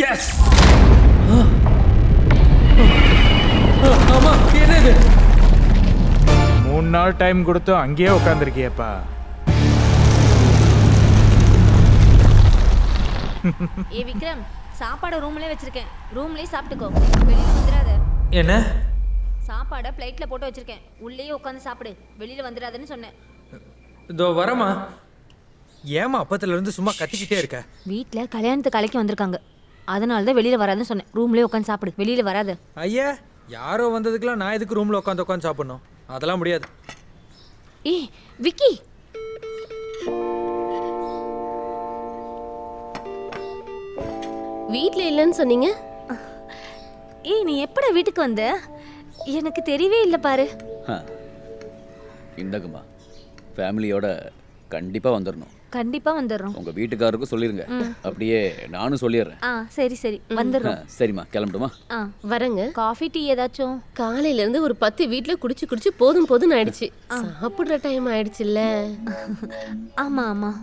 S. ஆமா, என்னது 3 நாள் டைம் கொடுத்தோம் அங்கேயே உட்காந்துருக்கியப்பா. ஏ விக்ரம், சாப்பாடு ரூம்லயே வச்சிருக்கேன், ரூம்லயே சாப்பிட்டுக்கோ, வெளியில வந்துடாத. என்ன? சாப்பாடை பிளேட்ல போட்டு வச்சிருக்கேன், உள்ளேயே உட்காந்து சாப்பிடு, வெளியில வந்துடாதன்னு சொன்னேன். இதோ வரமா. ஏமா அப்பத்துல இருந்து சும்மா கத்திக்கிட்டே இருக்க? வீட்டில் கல்யாணத்துக்கு கலைக்கு வந்திருக்காங்க, அதனால தான் வெளியில வராதுன்னு சொன்னேன். ரூம்லயே உட்காந்து சாப்பிடு, வெளியில வராத. ஐயா, யாரோ வந்ததுக்கெல்லாம் நான் எதுக்கு ரூம்ல உட்காந்து சாப்பிடணும்? அதெல்லாம் முடியாது. ஏய் விக்கி, வீட்டில் இல்லைன்னு சொன்னீங்க. ஏய் நீ எப்படா வீட்டுக்கு வந்த? எனக்கு தெரியவே இல்லை பாரு. இந்தங்கம்மா, ஃபேமிலியோட கண்டிப்பாக வந்துடணும். கண்டிப்பாக வந்துடுறோம். உங்கள் வீட்டுக்காரருக்கும் சொல்லிடுங்க, அப்படியே நானும் சொல்லிடுறேன். சரி சரி வந்துடுறோம். சரிம்மா, கிளம்பட்டுமா? வரேங்க. காஃபி டீ ஏதாச்சும்? காலையிலேருந்து ஒரு 10 வீட்டில் குடிச்சு குடிச்சு போதும் போதும்னு ஆயிடுச்சு. சாப்பிட்ற டைம் ஆயிடுச்சுல்ல. ஆமாம் ஆமாம்.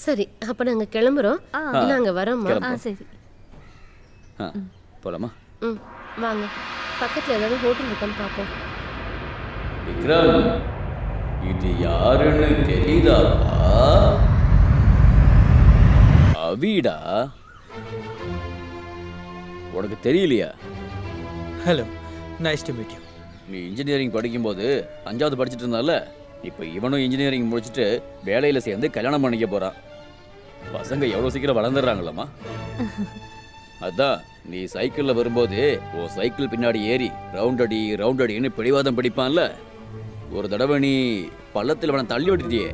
சரி, அப்போ நாங்கள் கிளம்புறோம். நாங்கள் வரோம்மா. சரி போகலாமா? வாங்க, பக்கத்தில் ஏதாவது ஹோட்டல் இருக்கான்னு பார்ப்போம். விக்ரம், இது யாருன்னு தெரியுதாப்பா? அவிடா, உனக்கு தெரியலையா? Hello, nice to meet you. நீ இன்ஜினியரிங் படிக்கும்போது 5வது படிச்சுட்டு இருந்தால, இப்போ இவனும் இன்ஜினியரிங் முடிச்சுட்டு வேலையில் சேர்ந்து கல்யாணம் பண்ணிக்க போகிறான். பசங்க எவ்வளோ சீக்கிரம் வளர்ந்துடுறாங்களம்மா. அதான் நீ சைக்கிளில் வரும்போது உன் சைக்கிள் பின்னாடி ஏறி ரவுண்ட் அடின்னு பிடிவாதம் பிடிப்பான்ல, ஒரு தடவை நீ பள்ளத்தில் அவனை தள்ளி விட்டுட்டியே.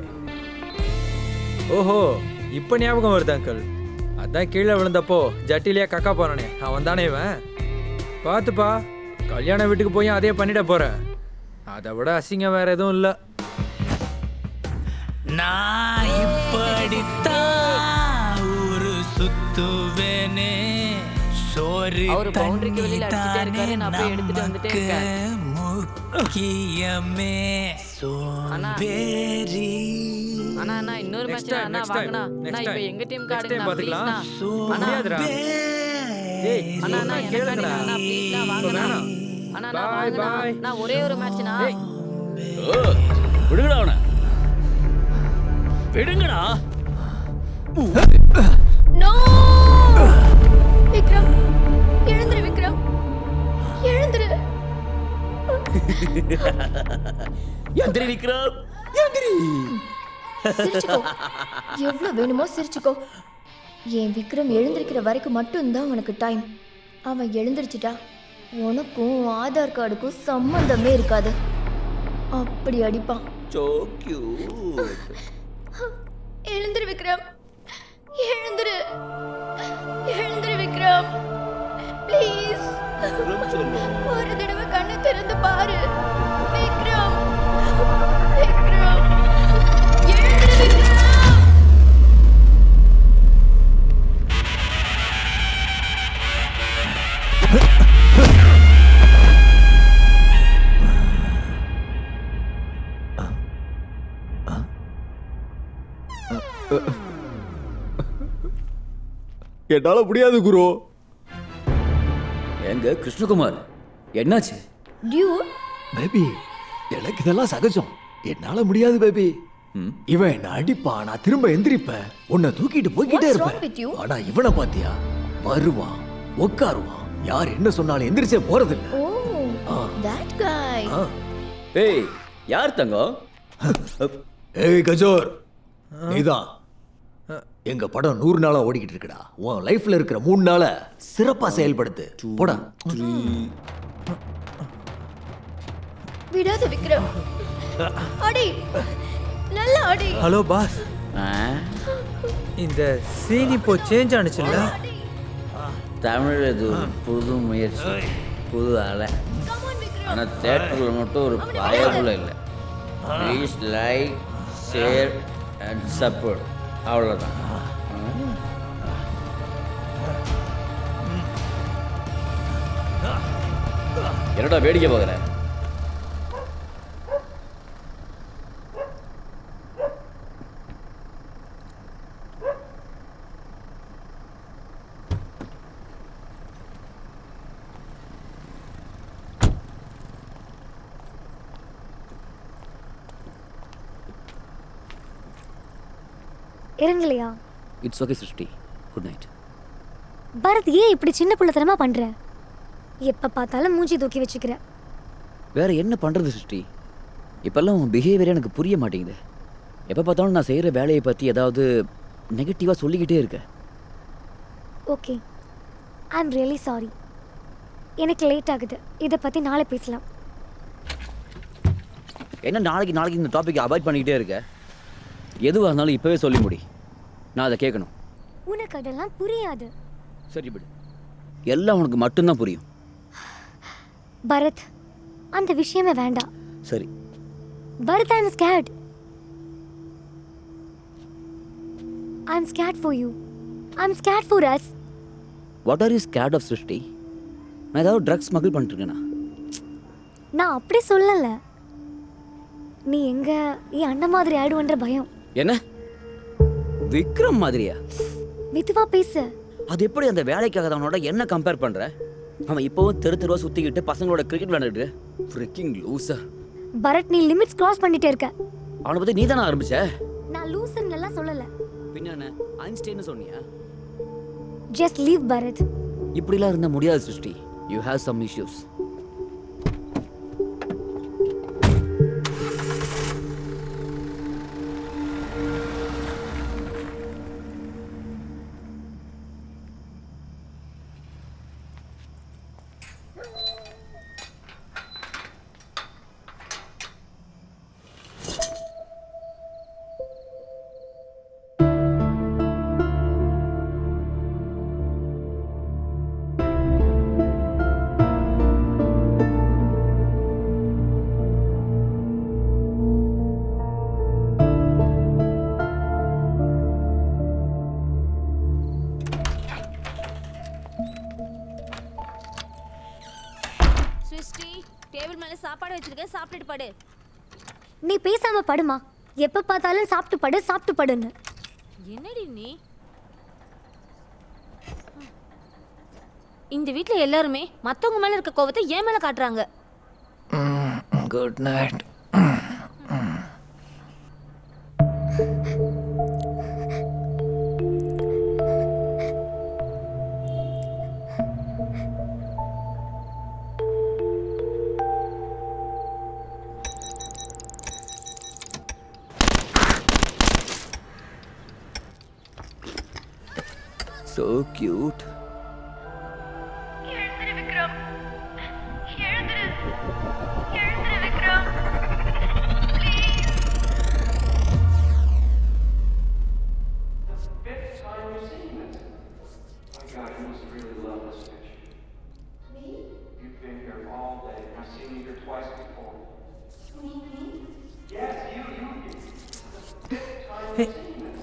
ஓஹோ, இப்போ ஞாபகம் வருது அங்கிள். அதான் கீழே விழுந்தப்போ ஜட்டிலியா கக்கா போறானே, அவன் தானே இவன். பார்த்துப்பா, கல்யாண வீட்டுக்கு போய் அதே பண்ணிட போற. அதை விட அசிங்கம் வேற எதுவும் இல்லை. நான் இப்படித்தான் ஊரு சுத்துவேனே, சோறு பவுண்டரிக்கு வெளியில அடிச்சிட்டே இருக்காரு, நான் போய் எடுத்துட்டு வந்துட்டே இருக்கேன். முக்கியமே சோம்பேறி. அண்ணா இன்னொரு மேட்ச் அண்ணா வாங்கண்ணா. நான் இப்போ எங்க டீம் கார்டுங்க பாத்துக்கலாம். அண்ணா அண்ணா அண்ணா கேளுங்கடா. அண்ணா ப்ளீஸ்ண்ணா வாங்கண்ணா. அண்ணா நான் வாங்கண்ணா, நான் ஒரே ஒரு மேட்ச்ண்ணா. விடுங்கடா அவனை, விடுங்கடா. நோ விக்ரம், எழுந்துரு விக்ரம், எழுந்துரு. எந்திரி விக்ரம், எந்திரி. சிரிச்சுக்கோ, எவ்வளவு வேணுமோ சிரிச்சுக்கோ. என் விக்ரம் எழுந்திருக்கிற வரைக்கும் மட்டும்தான் உனக்கு டைம். அவன் எழுந்திருச்சிட்டா உனக்கும் ஆதார் கார்டுக்கும் சம்பந்தமே இருக்காது. அப்படி அடிப்பான். எழுந்திரு விக்ரம், எழுந்திரு, எழுந்திரு விக்ரம், ப்ளீஸ். ஒரு தடவை கண்ணை திறந்து பாரு விக்ரம், விக்ரம், எழுந்திரு விக்ரம். என்னால முடியாது குரு. எங்க கிருஷ்ணகுமார், என்னாச்சு? டியூட் பேபி, எனக்கு இதெல்லாம் சகஜம். என்னால முடியாது பேபி. இவன் என்ன அடிப்பான், நான் திரும்ப எந்திரிப்பேன், உன்னை தூக்கிட்டு போய்கிட்டே இருப்பேன். ஆனா இவனை பாத்தியா, வருவான், உட்காருவான், யார் என்ன சொன்னாலும் எந்திரிச்சே போறதில்லை. ஓ, that guy. ஏய், யார் தங்கம்? ஏய் கஜோர், நீதான். எங்க படம் 100 நாளா ஓடிக்கிட்டு இருக்குடா. உன் லைஃப்ல இருக்கிற 3 நாளை சிறப்பா செயல்படுத்து. போடா. விடாத விக்ரம், அடி, நல்லா அடி. ஹலோ பாஸ், இந்த சீன் இப்போ சேஞ்ச் ஆனிச்சுல்ல? தமிழ் இது புது முயற்சி, புது அலை. ஆனால் தேட்டரில் மட்டும் ஒரு பயபுல இல்லை. Please like, share and support, அவ்வளோதான். என்னடா வேடிக்கை பார்க்குற? இறங்கலையா? இட்ஸ் ஓகே சிருஷ்டி, குட் நைட். பரத், ஏன் இப்படி சின்ன பிள்ளைத்தனமா பண்ற? எப்ப பார்த்தாலும் மூஞ்சி தூக்கி வச்சுக்கிற. வேற என்ன பண்ணுறது சிருஷ்டி? இப்போல்லாம் உன் பிஹேவியர் எனக்கு புரிய மாட்டேங்குது. எப்போ பார்த்தாலும் நான் செய்கிற வேலையை பற்றி ஏதாவது நெகட்டிவாக சொல்லிக்கிட்டே இருக்க. Okay, I am really sorry. எனக்கு லேட் ஆகுது, இதை பற்றி நாளை பேசலாம். என்ன நாளைக்கு இந்த டாப்பிக்கை அவாய்ட் பண்ணிக்கிட்டே இருக்க? எதுவாக இருந்தாலும் இப்போவே சொல்லி முடி, நான் அதை கேட்கணும். உனக்கு அதெல்லாம் புரியாது. சரி விடு, எல்லாம் உனக்கு மட்டும்தான் புரியும். பரத், அந்த விஷயமே வேண்டாம். சரி Bharath, I am scared. I am scared for you. I am scared for us. What are you scared of Srishti? நான் ஏதாவது ட்ரக்ஸ் ஸ்மகிள் பண்ணிட்டுருக்கேனா? நான் அப்படி சொல்லலை. நீ எங்க என் அண்ணன் மாதிரி ஆயிடுவன்ற பயம். என்ன விக்ரம் மாதிரியா? மெதுவா பேசு. அது எப்படி அந்த வேலைக்காகவனோட என்ன கம்பேர் பண்ற? அவன் இப்போவும் தெருவா சுத்திக்கிட்டு பசங்களோட கிரிக்கெட் விளையாண்டுட்டு ஃப்ரிக்கிங் லூசர். பரத், நீ லிமிட்ஸ் கிராஸ் பண்ணிட்டே இருக்க. அவனை பத்தி நீ தானே ஆரம்பிச்ச. நான் லூசன் எல்லாம் சொல்லல. பின்ன என்ன ஐன்ஸ்டைன் சொன்னியா? Just leave Bharat. இப்படிலாம் இருந்தா முடியாது Srishti. You have some issues. Table மேல சாப்பாடு வச்சிருக்கேன், சாப்பிட்டுட்டு படு. நீ பேசாம படுமா. எப்ப பார்த்தாலும் சாப்பிட்டு படுன்னு. என்னடி நீ? இந்த வீட்ல எல்லாருமே மத்தவங்க மேல இருக்க கோவத்தை ஏன் மேல காட்டுறாங்க? Good night. So cute. எழுந்திரு விக்ரம், எழுந்திரு, எழுந்திரு விக்ரம், ப்ளீஸ்.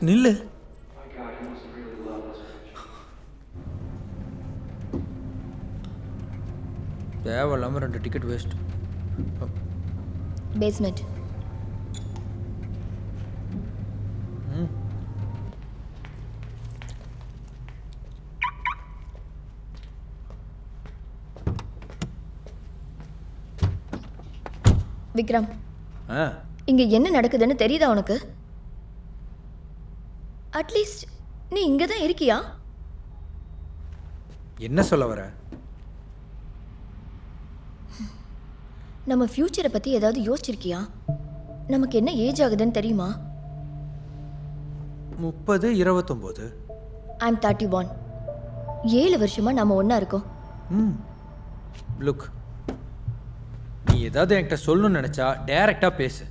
நில்லு. தேவையில்லாமல் 2 டிக்கெட் வேஸ்ட். பேஸ்மெண்ட். விக்ரம், இங்க என்ன நடக்குதுன்னு தெரியுதா உனக்கு? அட்லீஸ்ட் நீ இங்க தான் இருக்கியா? என்ன சொல்ல வர? நம்ம ஃபியூச்சரை பத்தி ஏதாவது யோசிச்சிருக்கியா? நமக்கு என்ன ஏஜ் ஆகுதுன்னு தெரியுமா? 30, 29. ஐம் 31. 7 வருஷமா நம்ம ஒண்ணா இருக்கோம். லுக், நீ ஏதாவது என்கிட்ட சொல்லணும்னு நினைச்சா டைரக்டா பேசு.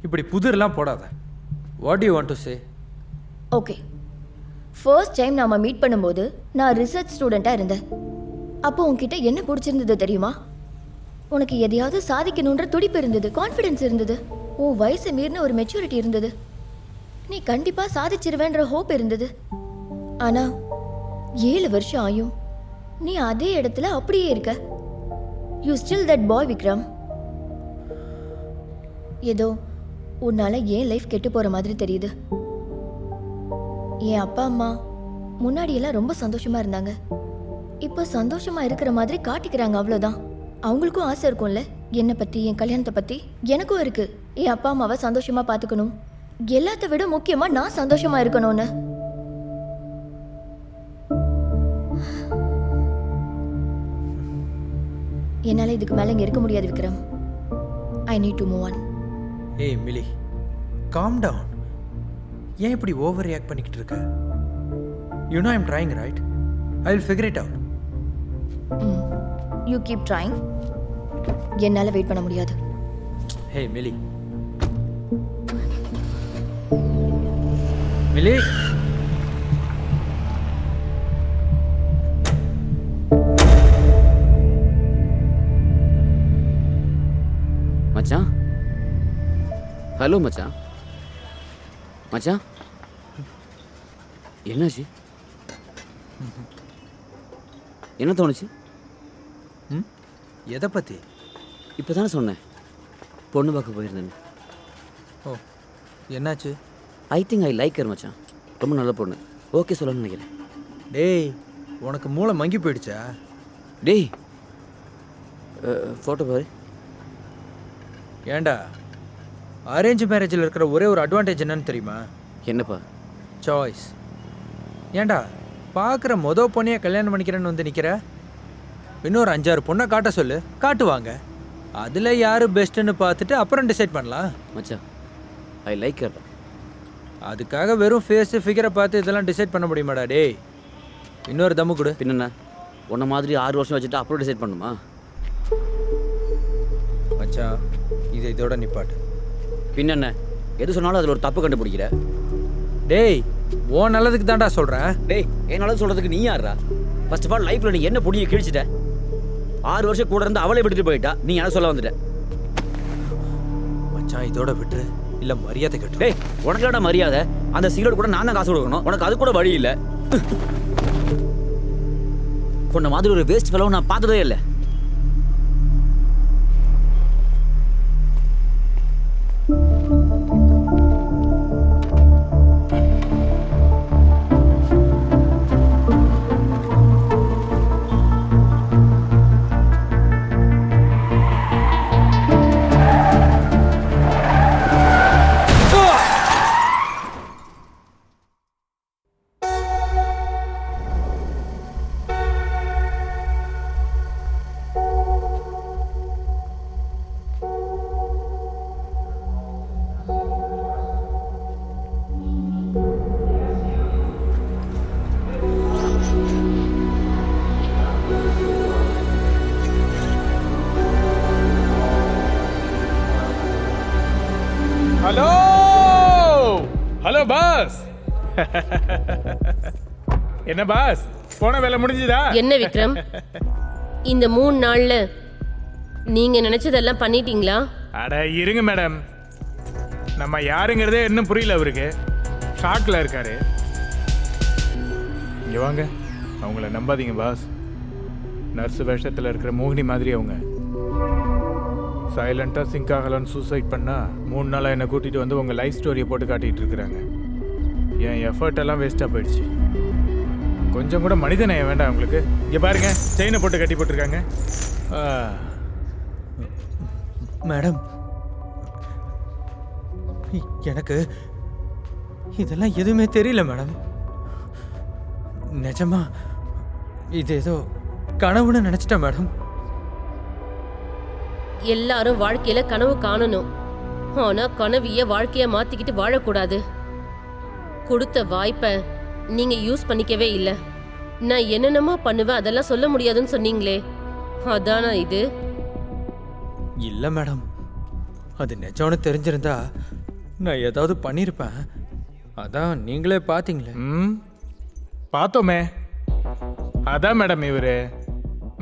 இப்படி புதிரெல்லாம் போடாத. What you want to say? Okay, first time நாம மீட் பண்ணும்போது நான் ரிசர்ச் ஸ்டூடெண்ட்டாக இருந்தேன். அப்போ உன்கிட்ட என்ன பிடிச்சிருந்தது தெரியுமா? உனக்கு எதையாவது சாதிக்கணுன்ற துடிப்பு இருந்தது, கான்ஃபிடென்ஸ் இருந்தது, உன் வயசு மீறின ஒரு மெச்சூரிட்டி இருந்தது. நீ கண்டிப்பாக சாதிச்சிருவேன்ற ஹோப் இருந்தது. ஆனால் 7 வருஷம் ஆயும் நீ அதே இடத்துல அப்படியே இருக்க. You still that boy Vikram. ஏதோ உன்னால ஏன் லைஃப் கெட்டு போகிற மாதிரி தெரியுது. என் அப்பா அம்மா முன்னாடியெல்லாம் ரொம்ப சந்தோஷமா இருந்தாங்க. இப்போ சந்தோஷமா இருக்கிற மாதிரி காட்டிக்கிறாங்க, அவ்வளோதான். அவங்களுக்கும் ஆசை இருக்கும்ல என்னை பற்றி, என் கல்யாணத்தை பற்றி. எனக்கும் இருக்கு, என் அப்பா அம்மாவை சந்தோஷமா பார்த்துக்கணும், எல்லாத்த விட முக்கியமா நான் சந்தோஷமா இருக்கணும்னு. என்னால இதுக்கு மேல இங்க இருக்க முடியாது Vikram. I need to move on. ஏய் மிலி, காம் டவுன். ஏன் இப்படி ஓவர் ரியாக்ட் பண்ணிக்கிட்டு இருக்க? You know I am trying right? I will figure it out. You keep trying. என்னால வெயிட் பண்ண முடியாது. ஹே மிலி, மிலி. மச்சான், ஹலோ மச்சான். மச்சான், என்னாச்சு? என்ன தோணுச்சு? எதை பற்றி? இப்போ தானே சொன்னேன் பொண்ணு பார்க்க போயிருந்தேன்னு. ஓ, என்னாச்சு? I think I like her மச்சான். ரொம்ப நல்ல பொண்ணு. ஓகே சொல்லணும்னு நினைக்கிறேன். டேய், உனக்கு மூளை மங்கி போயிடுச்சா? டேய், ஃபோட்டோ பாரு. ஏண்டா, அரேஞ்ச் மேரேஜில் இருக்கிற ஒரே ஒரு அட்வான்டேஜ் என்னன்னு தெரியுமா? என்னப்பா? சாய்ஸ். ஏண்டா, பார்க்குற மொதல் பொண்ணையே கல்யாணம் பண்ணிக்கிறேன்னு வந்து நிற்கிற? இன்னொரு 5-6 பொண்ணை காட்ட சொல்லு, காட்டுவாங்க. அதில் யார் பெஸ்ட்டுன்னு பார்த்துட்டு அப்புறம் டிசைட் பண்ணலாம். மச்சான், ஐ லைக் ஹர். அதுக்காக வெறும் ஃபேஸு ஃபிகரை பார்த்து இதெல்லாம் டிசைட் பண்ண முடியுமாடா? டேய், இன்னொரு தம்மு கொடு. பின்னண்ணா, உன்ன மாதிரி 6 வருஷம் வச்சுட்டு அப்புறம் டிசைட் பண்ணுமா? மச்சான், இது இதோட நிப்பாட்டு. பின்னண்ண, எது சொன்னாலும் அதில் ஒரு தப்பு கண்டுபிடிக்கிற. டேய், ஓ நல்லதுக்கு தான்டா சொல்கிறேன். டேய், என் நல்லது சொல்கிறதுக்கு நீ யாரா? ஃபர்ஸ்ட் ஆஃப் ஆல் லைஃப்பில் நீ என்ன பொடியை கிழிச்சிட்ட? 6 வருஷம் கூட இருந்து அவளை விட்டுட்டு போயிட்டா, நீ என்ன சொல்ல வந்துட்ட? மச்சான், இதோட விட்டுரு, இல்லை மரியாதை கட்டு. டேய், உனக்கு மரியாதை? அந்த சிகரெட் கூட நான் தான் காசு கொடுக்கணும், உனக்கு அது கூட வழி இல்லை. உன்ன மாதிரி ஒரு வேஸ்ட் ஃபெலோ நான் பார்த்ததே இல்லை. Hello hello boss. என்ன பாஸ், போன வேலை முடிஞ்சுதா? என்ன விக்ரம், இந்த 3 நாள்ல நீங்க நினைச்சதெல்லாம் பண்ணிட்டீங்களா? அட இருங்க மேடம், நம்ம யாருங்கிறதே இன்னும் புரியல. அவருக்கு ஷாக்ல இருக்காரு. இங்க வாங்க. அவங்கள நம்பாதீங்க பாஸ். நர்ஸ் வேஷத்தில் இருக்கிற மோகினி மாதிரி அவங்க. சைலண்டாக சிங்க் ஆகலான்னு சூசைட் பண்ணால் 3 நாளாக என்னை கூட்டிகிட்டு வந்து உங்கள் லைஃப் ஸ்டோரியை போட்டு காட்டிகிட்டு இருக்கிறாங்க. என் எஃபர்ட் எல்லாம் வேஸ்ட்டாக போயிடுச்சு. கொஞ்சம் கூட மனிதநேயம் வேண்டாம் உங்களுக்கு? இங்கே பாருங்க, செயினை போட்டு கட்டி போட்டிருக்காங்க. மேடம், எனக்கு இதெல்லாம் எதுவுமே தெரியல மேடம். நிஜமா இது ஏதோ கனவுன்னு நினச்சிட்டேன் மேடம். எல்லாரும் வாழ்க்கையில கனவு காணணும், ஆனா கனவிய வாழ்க்கைய மாத்திக்கிட்டு வாழக்கூடாது. கொடுத்த வாய்ப்பை நீங்க யூஸ் பண்ணிக்கவே இல்லை. நான் என்னென்னமா பண்ணுவேன் அதெல்லாம் சொல்ல முடியாதுன்னு சொன்னீங்களே, அதானா இது? இல்லை மேடம், அது நிஜம்னு தெரிஞ்சிருந்தா நான் ஏதாவது பண்ணியிருப்பேன். அதான் நீங்களே பார்த்தீங்களே. பார்த்தோமே. அதான் மேடம், இவரு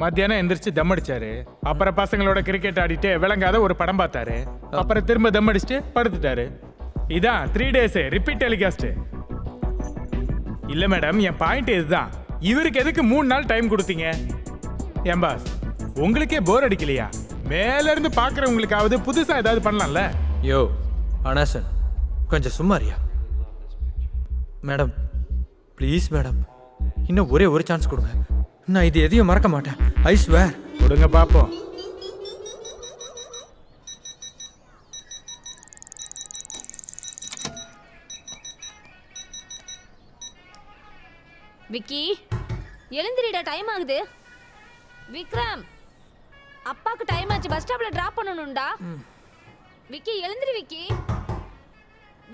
மத்தியானம் எந்திரிச்சு தம் அடிச்சாரு. அப்புறம் பசங்களோட கிரிக்கெட் ஆடிட்டு விளங்காத ஒரு படம் பார்த்தாரு. அப்புறம் திரும்ப தம் அடிச்சுட்டு படுத்துட்டாரு. இதான் 3 days ரிப்பீட் டெலிகாஸ்ட். இல்ல மேடம், என் பாயிண்ட் இதுதான். இவருக்கு எதுக்கு 3 நாள் டைம் கொடுத்தீங்க? ஏன் பாஸ், உங்களுக்கே போர் அடிக்கலையா? மேல இருந்து பாக்குறவங்களுக்காவது புதுசா ஏதாவது பண்ணலாம்ல? யோ அனாசன், கொஞ்சம் சும்மாரியா? மேடம் ப்ளீஸ் மேடம், இன்னும் ஒரே ஒரு சான்ஸ் கொடுங்க. நான் இது எதையும் மறக்க மாட்டேன். I swear. கொடுங்க பாப்போம். விக்கி எழுந்திரிடா, டைம் ஆகுது. விக்ரம், அப்பாக்கு டைம் ஆச்சு, பஸ் ஸ்டாப்ல டிராப் பண்ணணும்டா. விக்கி எழுந்திரி விக்கி.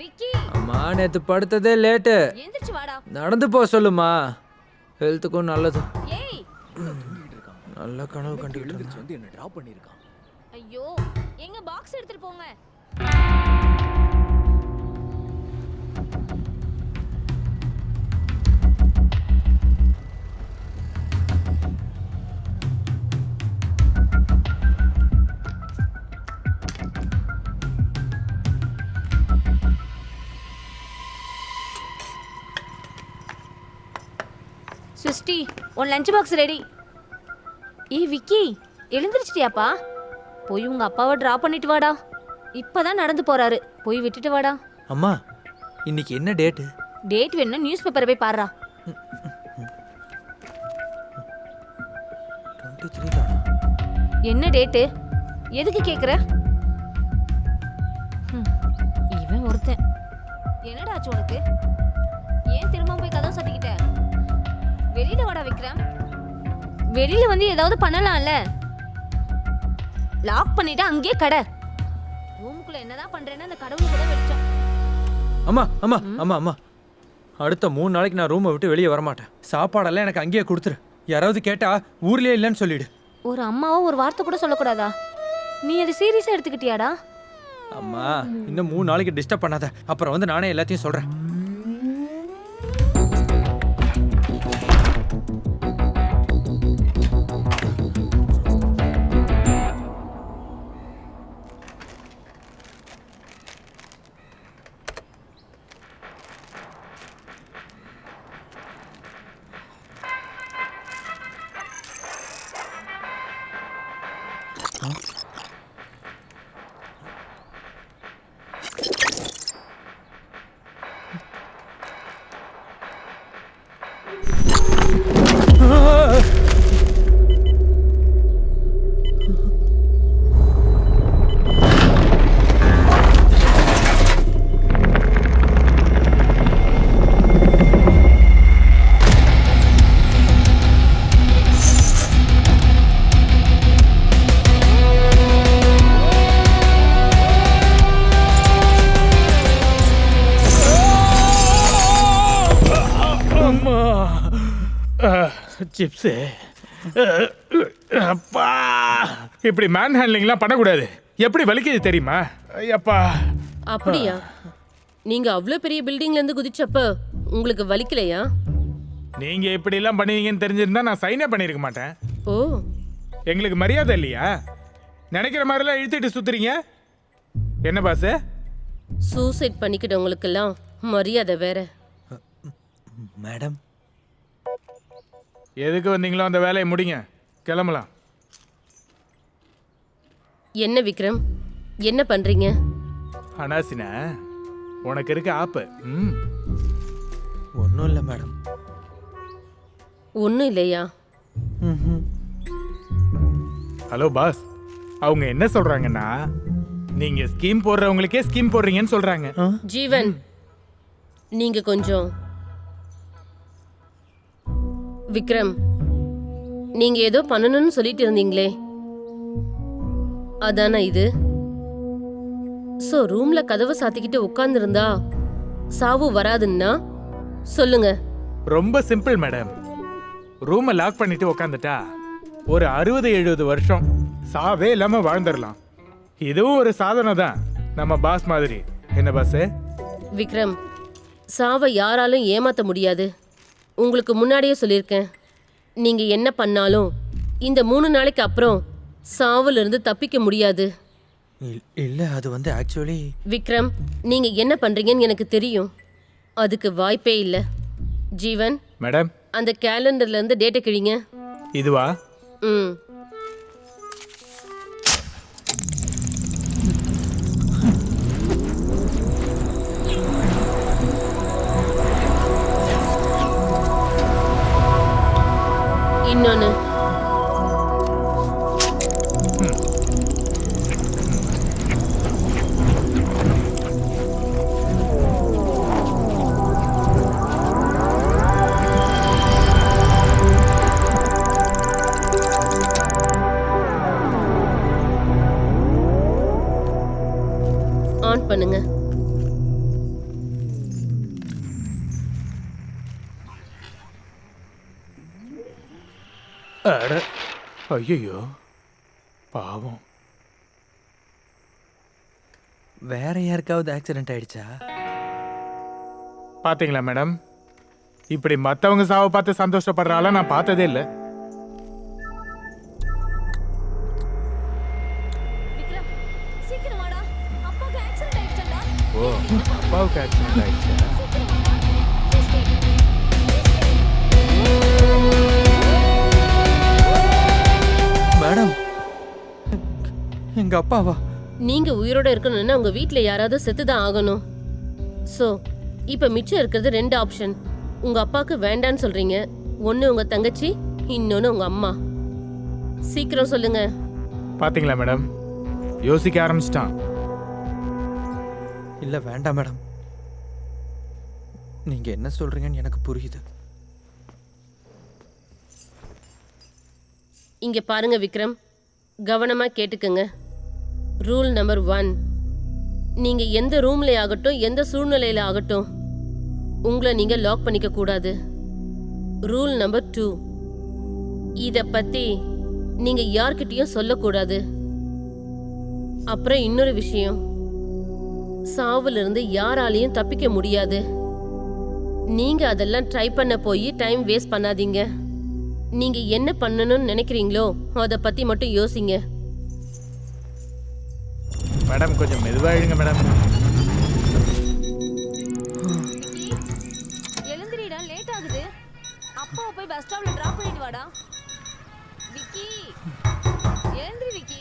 விக்கி அம்மா நேத்து படுத்ததே லேட்டு. எந்திரிச்சு வாடா. நடந்து போ சொல்லுமா, ஹெல்த்துக்கும் நல்லது. ஏய் நல்ல கனவு கண்டுகிட்டு வந்து என்ன டிராப் பண்ணிருக்கான். ஐயோ, எங்க பாக்ஸ் எடுத்துட்டு போங்க. சிஸ்டி, உன் லஞ்ச் பாக்ஸ் ரெடி. ஏய் விக்கி, எழுந்திருச்சிட்டியாப்பா? போய் உங்க அப்பாவை டிராப் பண்ணிட்டு வாடா. இப்பதான் நடந்து போறாரு, போய் விட்டுட்டு வாடா. அம்மா இன்னைக்கு என்ன டேட்டு? டேட் வேணும்னா நியூஸ் பேப்பரை போய் பாருடா. 23 தானா? என்ன டேட்டு? எதுக்கு கேக்குற? இவன் ஒருத்தன். என்னடா ஆச்சு உனக்கு? ஏன் திரும்ப போய் கதவை சாத்திக்கிட்ட? வெளியில வாடா விக்ரம். வெளியில வந்து ஏதாவது பண்ணலாம்ல. லாக் பண்ணிட்டு அங்கேயே கடை. ரூமுக்குள்ள என்னதான் பண்றேன்னு அந்த கடவுளுக்கு கூட வெளிச்சம். அம்மா அம்மா அம்மா அம்மா, அடுத்த 3 நாளைக்கு நான் ரூமை விட்டு வெளியே வரமாட்டேன். சாப்பாடெல்லாம் எனக்கு அங்கேயே கொடுத்துரு. யாராவது கேட்டா ஊர்லயே இல்லைன்னு சொல்லிடு. ஒரு அம்மாவோ ஒரு வார்த்தை கூட சொல்லக்கூடாதா? நீ அதை சீரியஸா எடுத்துக்கிட்டியாடா? அம்மா இன்னும் 3 நாளைக்கு டிஸ்டர்ப் பண்ணாத, அப்புறம் வந்து நானே எல்லாத்தையும் சொல்றேன். சிப்ஸு அப்பா, இப்படி மேன் ஹேண்ட்லிங்லாம் பண்ணக்கூடாது. எப்படி வலிக்குது தெரியுமா? ஐயப்பா. அப்படியா? நீங்க அவ்வளோ பெரிய பில்டிங்ல இருந்து குதிச்சப்ப உங்களுக்கு வலிக்கலையா? நீங்க இப்படி எல்லாம் பண்ணுவீங்கன்னு தெரிஞ்சிருந்தா நான் சைனே பண்ணிருக்க மாட்டேன். ஓ, எங்களுக்கு மரியாதை இல்லையா? நினைக்கிற மாதிரிலாம் இழுத்துட்டு சுத்துறீங்க. என்ன பாஸ்? சூசைட் பண்ணிக்கிட்டவங்களுக்கெல்லாம் மரியாதை வேற. மேடம், எதுக்கு வந்தீங்களோ அந்த வேலையை முடிங்க, கிளம்பலாம். என்ன விக்ரம், என்ன பண்றீங்க? அனாசினா, உனக்கு இருக்க ஆப்பு. ஒன்றும் இல்லை மேடம். ஒன்றும் இல்லையா? ஹலோ பாஸ், அவங்க என்ன சொல்றாங்கன்னா நீங்க ஸ்கீம் போடுறவங்களுக்கே ஸ்கீம் போடுறீங்கன்னு சொல்றாங்க. ஜீவன், நீங்க கொஞ்சம். விக்ரம், நீங்க ஏதோ பண்ணணும்னு சொல்லிட்டு இருந்தீங்களே, அதானா இது? சோ ரூம்ல கதவை சாத்திக்கிட்டு உட்கார்ந்துருந்தா சாவு வராதுன்னா சொல்லுங்க. ரொம்ப சிம்பிள் மேடம். ரூமை லாக் பண்ணிட்டு உக்காந்துட்டா ஒரு 60-70 வருஷம் சாவே இல்லாம வாழ்ந்துடலாம். இதுவும் ஒரு சாதனை தான், நம்ம பாஸ் மாதிரி. என்ன பாஸ்? விக்ரம், சாவை யாராலும் ஏமாத்த முடியாது. உங்களுக்கு முன்னாடியே சொல்லியிருக்கேன். நீங்க என்ன பண்ணாலும் இந்த 3 நாளைக்கு அப்புறம் சாவுல இருந்து தப்பிக்க முடியாது. இல்லை, அது வந்து ஆக்சுவலி. விக்ரம், நீங்க என்ன பண்றீங்கன்னு எனக்கு தெரியும். அதுக்கு வாய்ப்பே இல்லை. ஜீவன் மேடம், அந்த கேலண்டர்ல இருந்து டேட்டை கிழிங்க. இதுவா? ம். இன்னொன்னு. வெயிட் பண்ணுங்க. அட ஐயோ பாவம். வேற யாருக்காவது ஆக்சிடென்ட் ஆயிடுச்சா? பாத்தீங்களா மேடம், இப்படி மத்தவங்க சாவை பார்த்து சந்தோஷப்படுற ஆளை நான் பார்த்ததே இல்லை. விக்ரம் சீக்கிரம் வாடா, அப்பாவுக்கு ஆக்சிடென்ட் ஆயிடுச்சுடா. ஓ, அப்பாவுக்கு ஆக்சிடென்ட் ஆயிடுச்சா? மேடம், எங்க அப்பாவா? நீங்க உயிரோட இருக்கணும்னா உங்க வீட்ல யாராவது செத்துதான் ஆகணும். சோ இப்ப மிச்சம் இருக்கிறது 2 ஆப்ஷன். உங்க அப்பாக்கு வேண்டான்னு சொல்றீங்க, ஒன்னு உங்க தங்கச்சி, இன்னொன்னு உங்க அம்மா. சீக்கிரம் சொல்லுங்க. பாத்தீங்களா மேடம், யோசிக்க ஆரம்பிச்சிட்டான். இல்ல வேண்டாம் மேடம், நீங்க என்ன சொல்றீங்கன்னு எனக்கு புரியுது. இங்க பாருங்க விக்ரம், கவனமா கேட்டுக்கங்க. ரூல் நம்பர் 1, நீங்க எந்த ரூம்ல ஆகட்டும், எந்த சூழ்நிலையில ஆகட்டும், உங்களை நீங்க லாக் பண்ணிக்க கூடாது. ரூல் நம்பர் 2, இத பத்தி நீங்க யார்கிட்டயும் சொல்லக்கூடாது. அப்புறம் இன்னொரு விஷயம், சாவுல இருந்து யாராலையும் தப்பிக்க முடியாது. நீங்க அதெல்லாம் ட்ரை பண்ண போய் டைம் வேஸ்ட் பண்ணாதீங்க. நீங்க என்ன பண்ணணும்னு நினைக்கிறீங்களோ அதை பத்தி மட்டும் யோசிங்க. மேடம் கொஞ்சம் மெதுவாயிடுங்க மேடம். விக்கி எழுந்திரிடா, லேட் ஆகுது. அப்பாவை போய் பஸ் ஸ்டாப்ல டிராப் பண்ணிட்டு வாடா. விக்கி எழுந்திரி விக்கி.